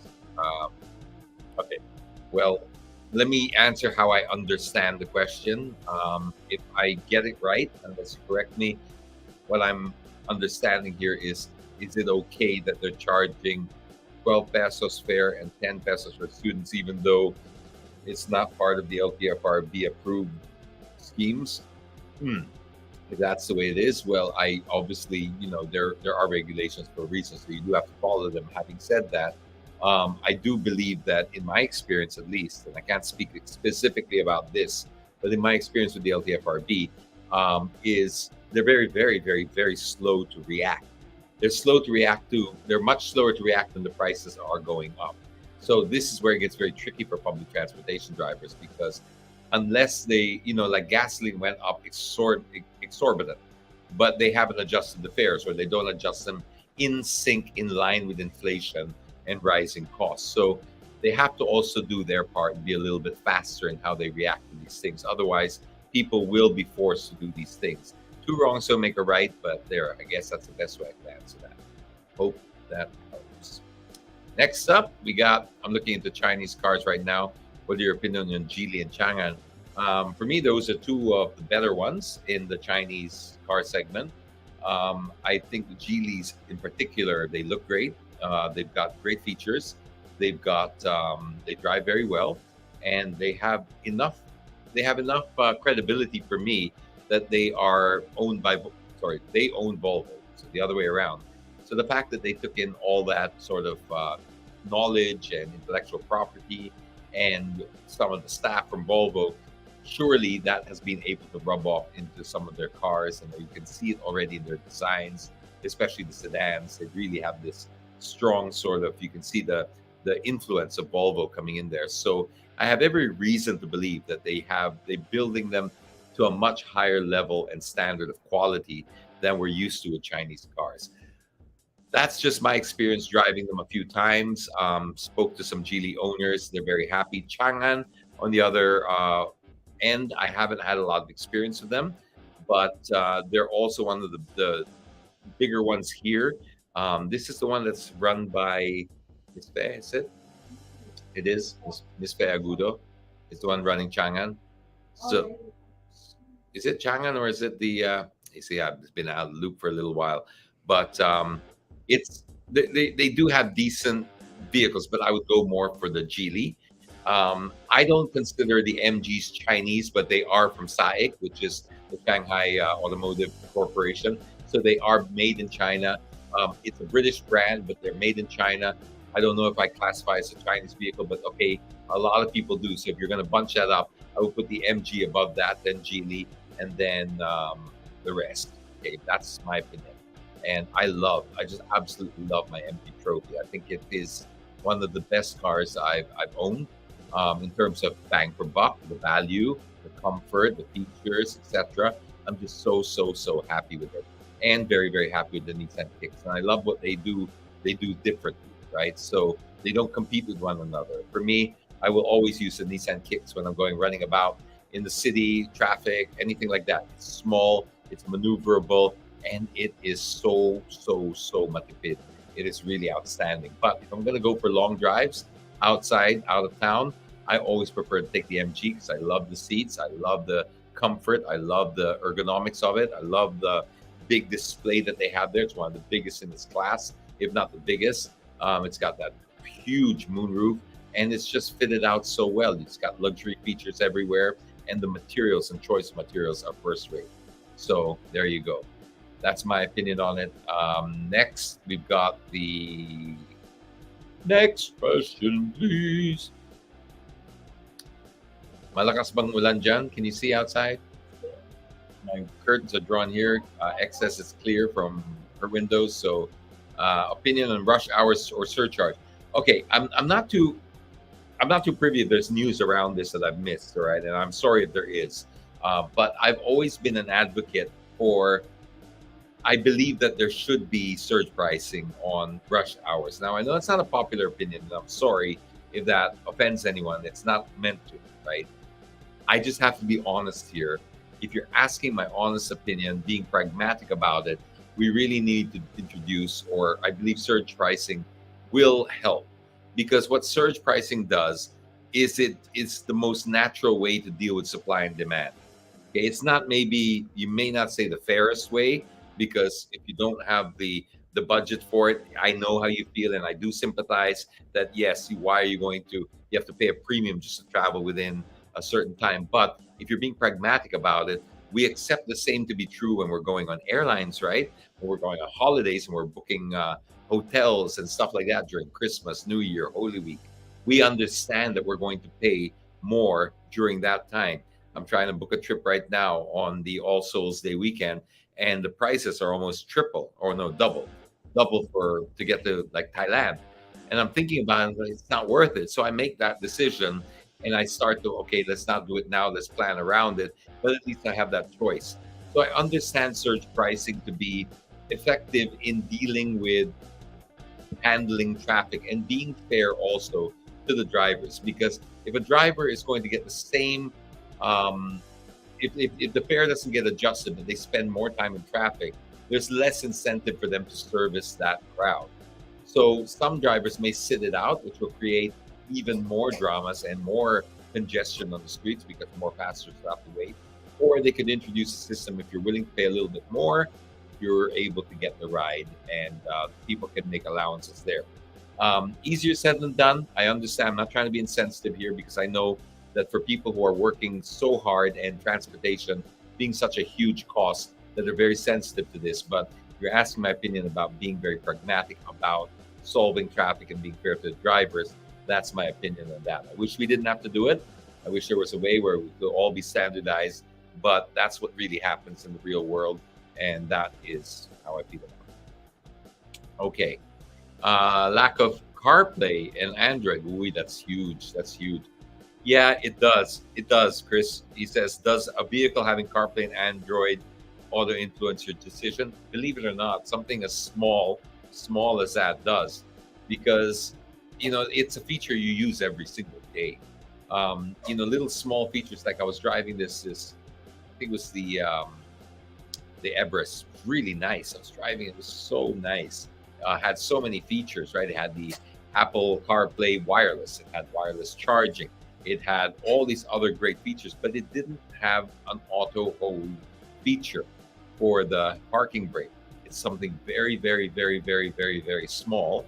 Okay. Well, let me answer how I understand the question. If I get it right, unless you correct me, what I'm understanding here is it okay that they're charging 12 pesos fare and 10 pesos for students, even though it's not part of the LTFRB approved schemes? If that's the way it is, well, I obviously, there are regulations for a reason, so you do have to follow them. Having said that, I do believe that, in my experience at least, and I can't speak specifically about this, but in my experience with the LTFRB, is they're very, very, very, very slow to react. They're much slower to react when the prices are going up. So this is where it gets very tricky for public transportation drivers, because unless they, like gasoline went up exorbitant, but they haven't adjusted the fares, or they don't adjust them in sync, in line with inflation and rising costs. So they have to also do their part and be a little bit faster in how they react to these things. Otherwise, people will be forced to do these things. Two wrongs don't make a right, but I guess that's the best way I can answer that. Hope that helps. Next up, I'm looking into Chinese cars right now. What are your opinion on Geely and Chang'an? For me, those are two of the better ones in the Chinese car segment. I think the Geelys in particular, they look great. They've got great features. They drive very well, and they have enough credibility for me that they own Volvo. So the other way around. So the fact that they took in all that sort of knowledge and intellectual property and some of the staff from Volvo, surely that has been able to rub off into some of their cars, and you can see it already in their designs, especially the sedans. They really have this strong sort of, you can see the influence of Volvo coming in there. So I have every reason to believe that they're building them to a much higher level and standard of quality than we're used to with Chinese cars. That's just my experience driving them a few times. Spoke to some Geely owners. They're very happy. Chang'an, on the other end, I haven't had a lot of experience with them, but they're also one of the bigger ones here. This is the one that's run by Miss Fe, is it? It is. Miss Fe Agudo is the one running Chang'an. So, is it Chang'an or is it the? You see, I've been out of the loop for a little while, but they do have decent vehicles, but I would go more for the Geely. I don't consider the MGs Chinese, but they are from SAIC, which is the Shanghai Automotive Corporation. So they are made in China. It's a British brand, but they're made in China. I don't know if I classify as a Chinese vehicle, but okay, a lot of people do. So if you're going to bunch that up, I would put the MG above that, then Geely, and then the rest. Okay, that's my opinion. And I just absolutely love my MG Trophy. I think it is one of the best cars I've owned in terms of bang for buck, the value, the comfort, the features, etc. I'm just so happy with it, and very, very happy with the Nissan Kicks. And I love what they do. They do differently, right? So they don't compete with one another. For me, I will always use the Nissan Kicks when I'm running about in the city, traffic, anything like that. It's small, it's maneuverable, and it is so matipid. It is really outstanding. But if I'm going to go for long drives outside, out of town, I always prefer to take the MG because I love the seats, I love the comfort, I love the ergonomics of it, I love the big display that they have there. It's one of the biggest in its class, if not the biggest. It's got that huge moonroof, and it's just fitted out so well. It's got luxury features everywhere, and the materials and choice of materials are first rate. So there you go. That's my opinion on it. Next, we've got the next question, please. Malakas bang ulan dyan? Can you see outside? My curtains are drawn here. Excess is clear from her windows. So, opinion on rush hours or surcharge. Okay, I'm not too privy if there's news around this that I've missed. All right, and I'm sorry if there is. But I've always been an advocate for. I believe that there should be surge pricing on rush hours. Now, I know it's not a popular opinion, and I'm sorry if that offends anyone. It's not meant to, right? I just have to be honest here. If you're asking my honest opinion, being pragmatic about it, we really need to introduce, or I believe surge pricing will help. Because what surge pricing does is it's the most natural way to deal with supply and demand. Okay, it's not, maybe you may not say the fairest way, because if you don't have the budget for it, I know how you feel, and I do sympathize that yes, why are you you have to pay a premium just to travel within a certain time. But if you're being pragmatic about it, we accept the same to be true when we're going on airlines, right? When we're going on holidays and we're booking hotels and stuff like that during Christmas, New Year, Holy Week. We understand that we're going to pay more during that time. I'm trying to book a trip right now on the All Souls Day weekend, and the prices are almost triple, or no, double to get to like Thailand. And I'm thinking about it, it's not worth it. So I make that decision, and I start to, okay, let's not do it now, let's plan around it, but at least I have that choice. So I understand surge pricing to be effective in dealing with handling traffic and being fair also to the drivers, because if a driver is going to get the same if the fare doesn't get adjusted but they spend more time in traffic, there's less incentive for them to service that crowd. So some drivers may sit it out, which will create even more dramas and more congestion on the streets because more passengers have to wait. Or they could introduce a system, if you're willing to pay a little bit more, you're able to get the ride, and people can make allowances there. Easier said than done. I understand. I'm not trying to be insensitive here, because I know that for people who are working so hard, and transportation being such a huge cost, that they're very sensitive to this. But you're asking my opinion about being very pragmatic about solving traffic and being fair to the drivers. That's my opinion on that. I wish we didn't have to do it. I wish there was a way where we could all be standardized, but that's what really happens in the real world, and that is how I feel about it. Okay. Lack of CarPlay and Android. Ooh, that's huge. That's huge. Yeah, it does. It does, Chris. He says, does a vehicle having CarPlay and Android Auto influence your decision? Believe it or not, something as small as that does, because it's a feature you use every single day. Little small features, like I was driving this I think it was the Everest. Really nice. I was driving, it was so nice. Had so many features, right? It had the Apple CarPlay wireless, it had wireless charging, it had all these other great features, but it didn't have an auto hold feature for the parking brake. It's something very, very, very, very, very, very small,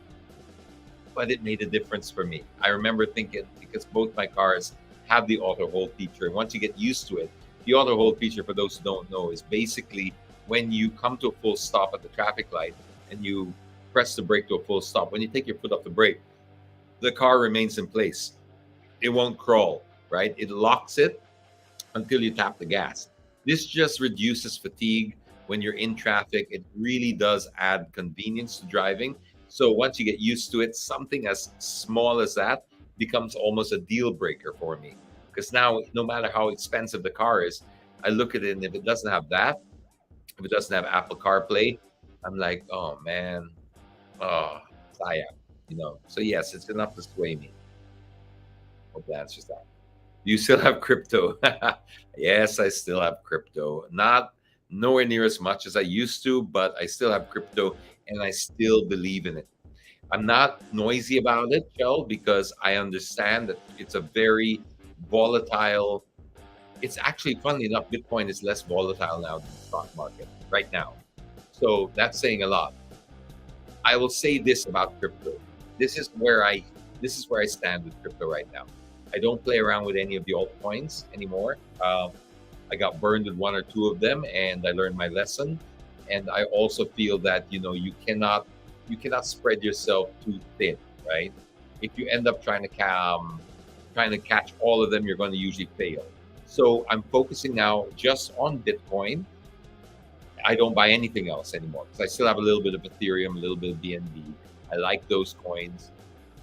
but it made a difference for me. I remember thinking, because both my cars have the auto hold feature, and once you get used to it, the auto hold feature, for those who don't know, is basically when you come to a full stop at the traffic light and you press the brake to a full stop, when you take your foot off the brake, the car remains in place. It won't crawl, right? It locks it until you tap the gas. This just reduces fatigue when you're in traffic. It really does add convenience to driving. So once you get used to it, something as small as that becomes almost a deal breaker for me. Because now, no matter how expensive the car is, I look at it, and if it doesn't have that, if it doesn't have Apple CarPlay, I'm like, oh man, sayang. So yes, it's enough to sway me. Hope that answers that. You still have crypto? Yes, I still have crypto. Not nowhere near as much as I used to, but I still have crypto and I still believe in it. I'm not noisy about it, Shell, because I understand that it's a very volatile. It's actually, funny enough, Bitcoin is less volatile now than the stock market right now. So that's saying a lot. I will say this about crypto. This is where I stand with crypto right now. I don't play around with any of the altcoins anymore. I got burned with one or two of them, and I learned my lesson. And I also feel that you cannot spread yourself too thin, right? If you end up trying to catch all of them, you're going to usually fail. So I'm focusing now just on Bitcoin. I don't buy anything else anymore because I still have a little bit of Ethereum, a little bit of BNB. I like those coins.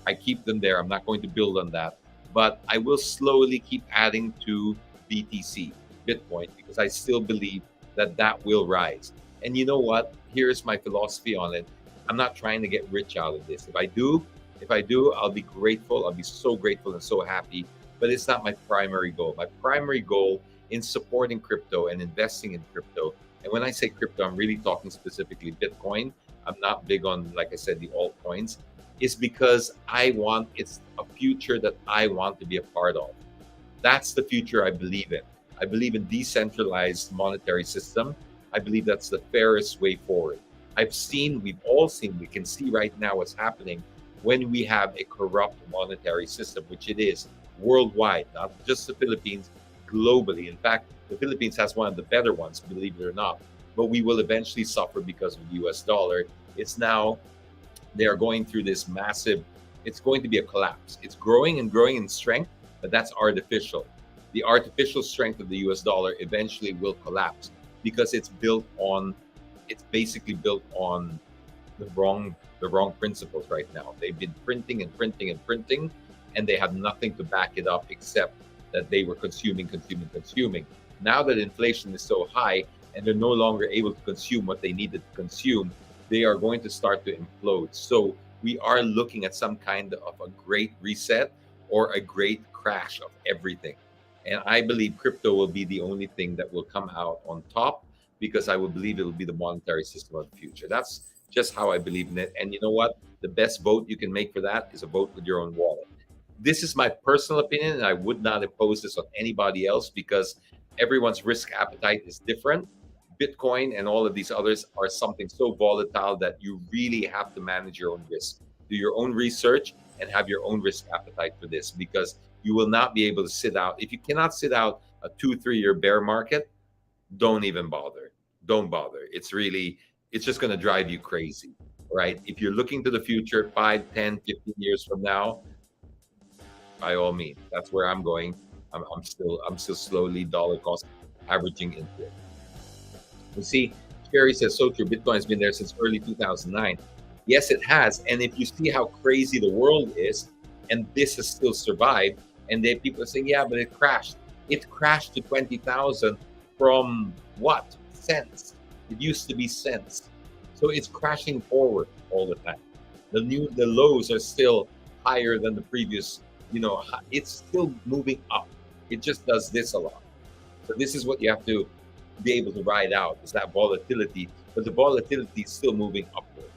I keep them there. I'm not going to build on that, but I will slowly keep adding to BTC, Bitcoin, because I still believe that will rise. And you know what? Here's my philosophy on it. I'm not trying to get rich out of this. If I do, I'll be grateful. I'll be so grateful and so happy. But it's not my primary goal. My primary goal in supporting crypto and investing in crypto, and when I say crypto, I'm really talking specifically Bitcoin. I'm not big on, like I said, the altcoins, is because it's a future that I want to be a part of. That's the future I believe in. I believe in decentralized monetary system. I believe that's the fairest way forward. We've all seen, we can see right now what's happening when we have a corrupt monetary system, which it is worldwide, not just the Philippines, globally. In fact, the Philippines has one of the better ones, believe it or not, but we will eventually suffer because of the US dollar. They are going through this massive, it's going to be a collapse. It's growing and growing in strength, but that's artificial. The artificial strength of the US dollar eventually will collapse because it's basically built on the wrong principles right now. They've been printing and printing and printing, and they have nothing to back it up except that they were consuming. Now that inflation is so high and they're no longer able to consume what they needed to consume, they are going to start to implode. So we are looking at some kind of a great reset or a great crash of everything. And I believe crypto will be the only thing that will come out on top, because I will believe it will be the monetary system of the future. That's just how I believe in it. And you know what? The best vote you can make for that is a vote with your own wallet. This is my personal opinion, and I would not impose this on anybody else because everyone's risk appetite is different. Bitcoin and all of these others are something so volatile that you really have to manage your own risk. Do your own research and have your own risk appetite for this, because you will not be able to sit out. If you cannot sit out a 2-3 year bear market, don't even bother. Don't bother. It's just going to drive you crazy, right? If you're looking to the future, 5, 10, 15 years from now, by all means, that's where I'm going. I'm still slowly dollar cost averaging into it. You see, Sherry says, so true. Bitcoin has been there since early 2009. Yes, it has. And if you see how crazy the world is, and this has still survived, and then people are saying, yeah, but it crashed. It crashed to 20,000 from what? Cents. It used to be cents. So it's crashing forward all the time. The lows are still higher than the previous, it's still moving up. It just does this a lot. So this is what you have to be able to ride out, is that volatility. But the volatility is still moving upwards,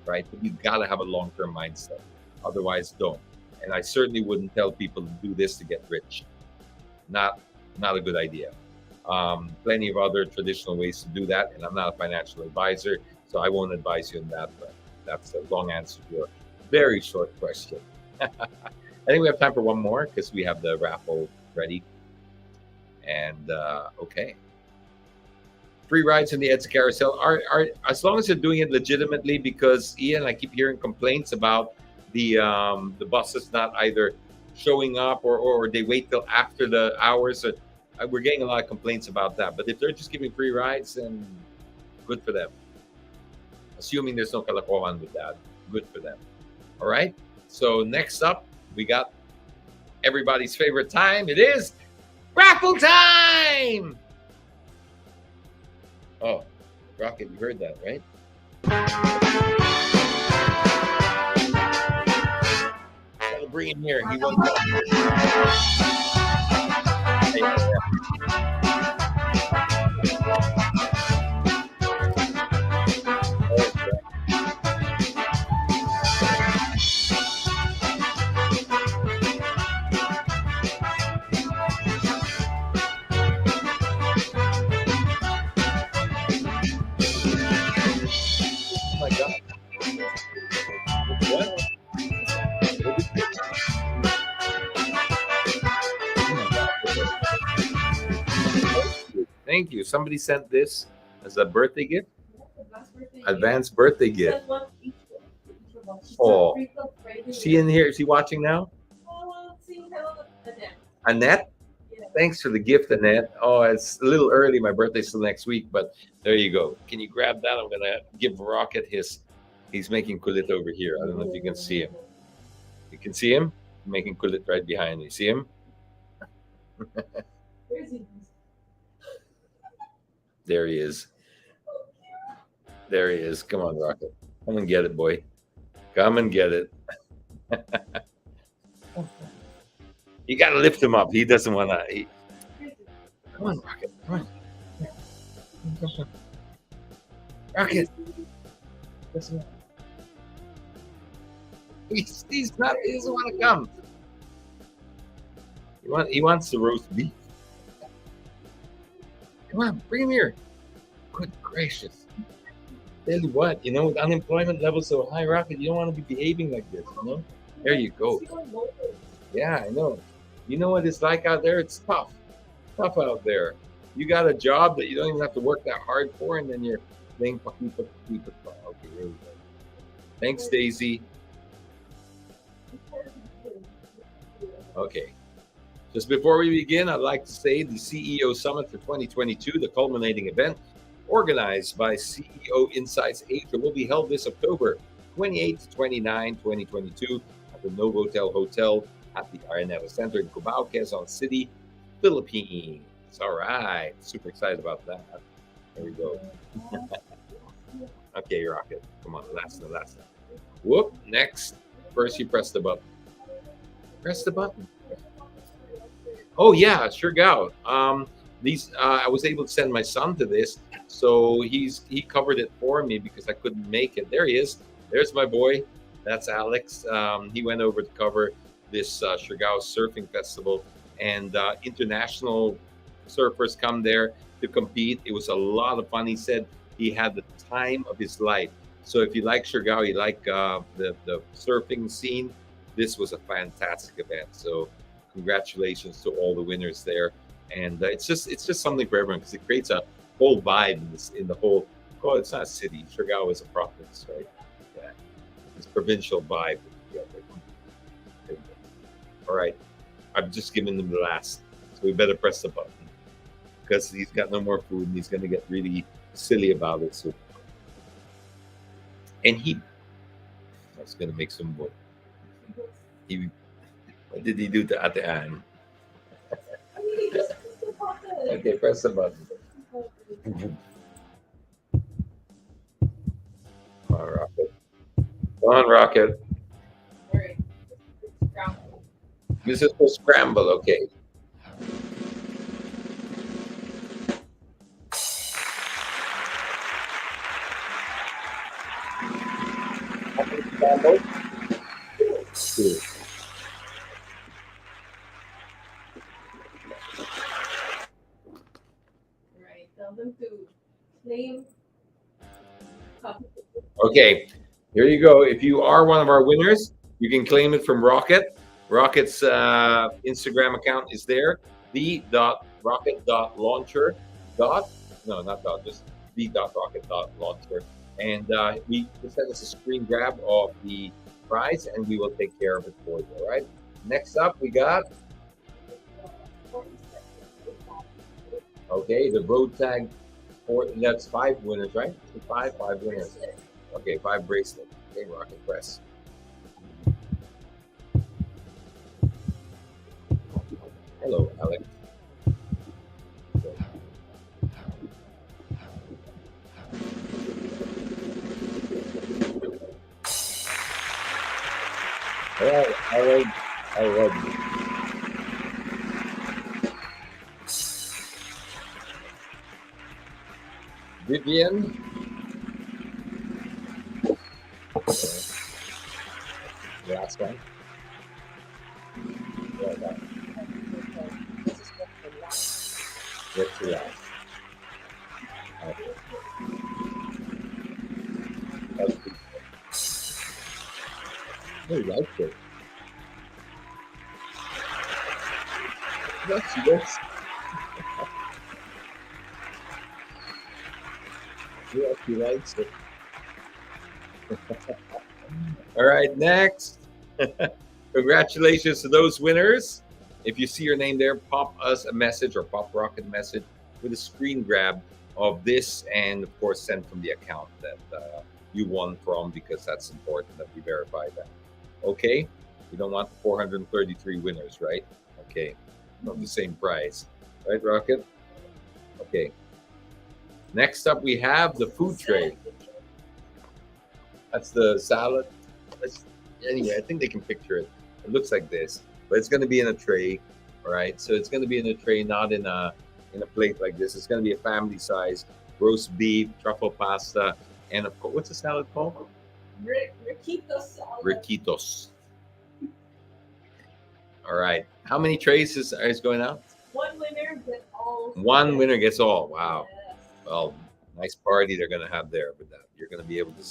right? But you've got to have a long-term mindset. Otherwise, don't. And I certainly wouldn't tell people to do this to get rich. Not a good idea. Plenty of other traditional ways to do that, and I'm not a financial advisor, so I won't advise you on that. But that's a long answer to your very short question. I think we have time for one more because we have the raffle ready. And okay, free rides in the EDSA carousel are as long as you're doing it legitimately. Because Ian, I keep hearing complaints about the buses not either showing up or they wait till after the hours. We're getting a lot of complaints about that. But if they're just giving free rides, then good for them. Assuming there's no kalakuan with that, good for them. All right. So next up, we got everybody's favorite time. It is Raffle Time! Oh, Rocket, you heard that, right? I'll bring him here. He won't go. Thank you. Somebody sent this as a birthday gift. Advanced birthday gift. Advanced birthday gift. Oh, is she in here? Is she watching now? Annette? Thanks for the gift, Annette. Oh, it's a little early. My birthday's still next week, but there you go. Can you grab that? I'm gonna give Rocket he's making kulit over here. I don't know if you can see him. You can see him making kulit right behind me. See him? There he is. There he is. Come on, Rocket. Come and get it, boy. Come and get it. You gotta lift him up. He doesn't want to. Come on, Rocket. Come on. Rocket. He's not. He doesn't want to come. He wants the roast beef. Come on, bring him here. Good gracious. Tell you what, with unemployment levels so high, Rocket, you don't want to be behaving like this, There you go. Yeah, I know. You know what it's like out there? It's tough. Tough out there. You got a job that you don't even have to work that hard for, and then you're playing pakita. Okay, here we go. Thanks, Daisy. Okay. Just before we begin, I'd like to say the CEO Summit for 2022, the culminating event, organized by CEO Insights Asia, will be held this October 28 to 29, 2022 at the Novotel Hotel at the Araneta Center in Cubao, Quezon City, Philippines. All right. Super excited about that. There we go. Okay, Rocket. Come on. Last time. Whoop. Next. First, you press the button. Press the button. Oh, yeah. Sure go. I was able to send my son to this, so he covered it for me because I couldn't make it. There he is. There's my boy. That's Alex. He went over to cover this Surcharge Surfing Festival, and international surfers come there to compete. It was a lot of fun. He said he had the time of his life. So if you like Surcharge, you like the surfing scene, this was a fantastic event. So congratulations to all the winners there. And it's just something for everyone because it creates a whole vibe in the whole. Oh, it's not a city. Surcharge is a province, right? Yeah, this provincial vibe. All right, I've just given him the last, so we better press the button because he's got no more food and he's going to get really silly about it. So, and I was going to make some more. What did he do at the end? Okay, press the button. Come on, Rocket. Come on, Rocket. This is for scramble, okay. Scramble? Two. Right, tell them to claim. Okay, here you go. If you are one of our winners, you can claim it from Rocket. Rocket's Instagram account is there, the.rocket.launcher. Just the.rocket.launcher. And we send us a screen grab of the prize, and we will take care of it for you. All right. Next up, we got the road tag. That's 5 winners, right? Five winners. Okay, 5 bracelets. Okay, Rocket, press. Hello, Alex. All right. Vivian. Last one. Well done. What's the last? Okay. That's good. I like it. Yes. He actually likes it. All right, next. Congratulations to those winners. If you see your name there, pop us a message or pop Rocket a message with a screen grab of this, and of course, send from the account that you won from, because that's important that we verify that. Okay? You don't want the 433 winners, right? Okay. Of the same prize. Right, Rocket? Okay. Next up, we have the food tray. That's the salad. Anyway, I think they can picture it. It looks like this, but it's going to be in a tray. All right. So it's going to be in a tray, not in a plate like this. It's going to be a family size roast beef, truffle pasta, and of course, what's the salad called? Riquitos salad. Riquitos. All right. How many trays is going out? One winner gets all. One winner gets all. Wow. Yes. Well, nice party they're going to have there with that. You're going to be able to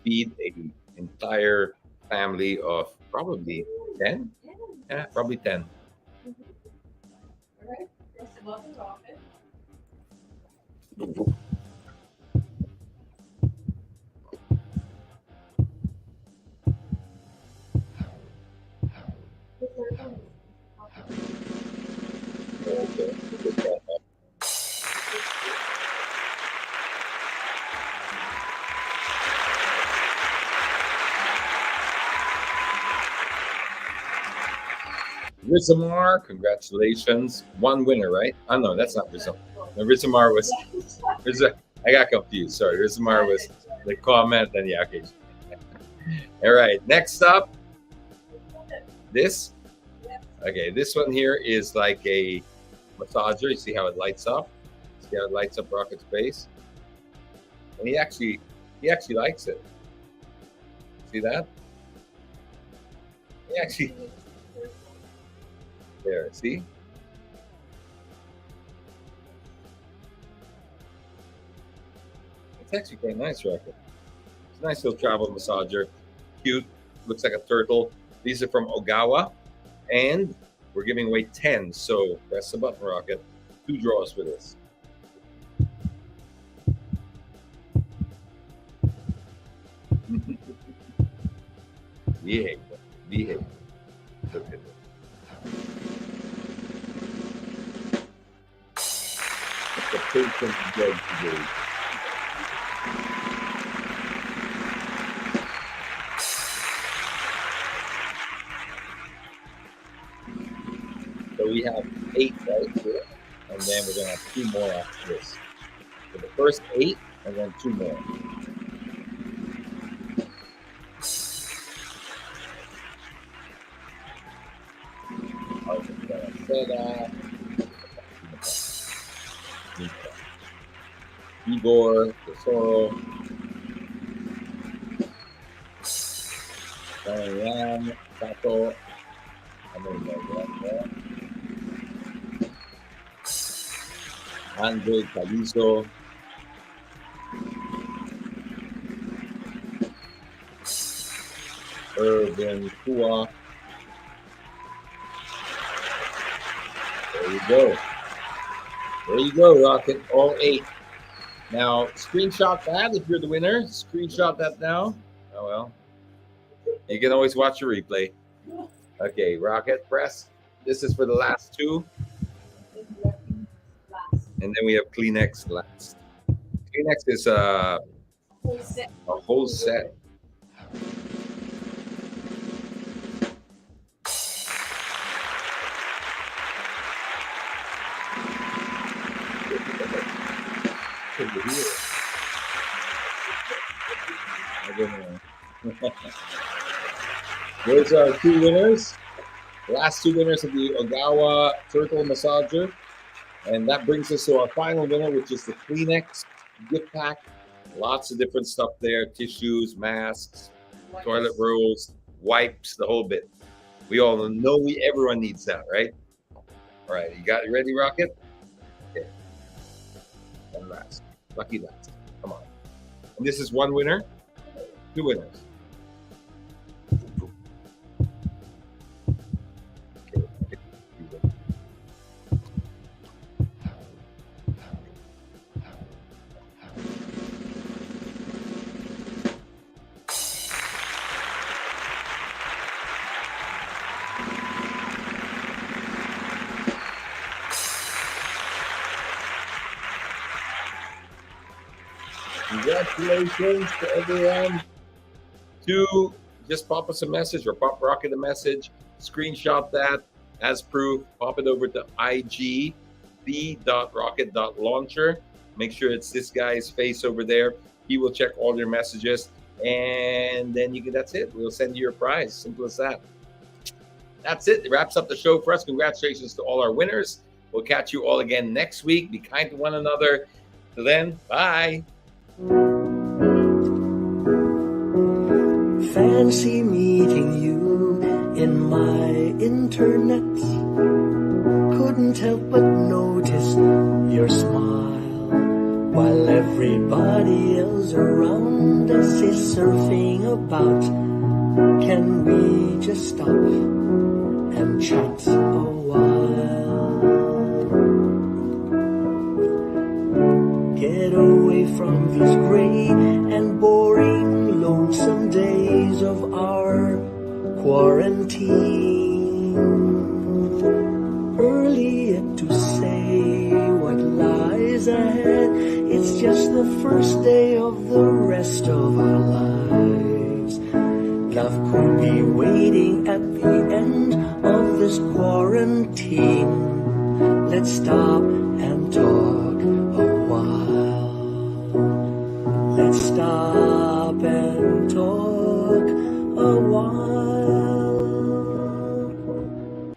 feed an entire family of probably 10. Yeah, probably 10. All right. Press the button, Rocket. Rizamar, congratulations. One winner, right? Oh, no, that's not Rizamar. No, Rizamar was. I got confused. Sorry. Rizamar was the comment, and yeah, okay. All right. Next up, this. Okay, this one here is like a massager. You see how it lights up? See how it lights up Rocket's face? And he actually likes it. See that? He actually. There, see? It's actually quite nice, Rocket. It's a nice little travel massager. Cute. Looks like a turtle. These are from Ogawa. And we're giving away 10. So press the button, Rocket. 2 draws for this. Behave. Behave. Look at it. The patient judge today. So we have 8 right here, and then we're gonna have 2 more after this. So the first 8, and then 2 more. Igor, Tesoro, Diane, Sato, Andre Calizo, Irvin Kua. There you go. There you go, Rocket. All 8. Now, screenshot that if you're the winner. Screenshot that now. Oh, well. You can always watch a replay. Okay, Rocket, press. This is for the last 2. And then we have Kleenex last. Kleenex is a whole set. I don't know. Those are 2 winners. The last 2 winners of the Ogawa Turtle Massager. And that brings us to our final winner, which is the Kleenex gift pack. Lots of different stuff there. Tissues, masks, toilet rolls, wipes, the whole bit. We all know everyone needs that, right? All right, you got it ready, Rocket? Okay. One last. Lucky last. Come on. And this is 1 winner, 2 winners. Congratulations to everyone. To just pop us a message or pop Rocket a message, screenshot that as proof, pop it over to IG, the.rocket.launcher. Make sure it's this guy's face over there. He will check all your messages, and then that's it. We'll send you your prize. Simple as that. That's it. It wraps up the show for us. Congratulations to all our winners. We'll catch you all again next week. Be kind to one another. Till then, bye. Fancy meeting you in my internet. Couldn't help but notice your smile, while everybody else around us is surfing about. Can we just stop and chat a while? Get away from these gray and boring, lonesome days of our quarantine. Early yet to say what lies ahead. It's just the first day of the rest of our lives. Love could be waiting at the end of this quarantine. Let's stop and talk a while. Let's stop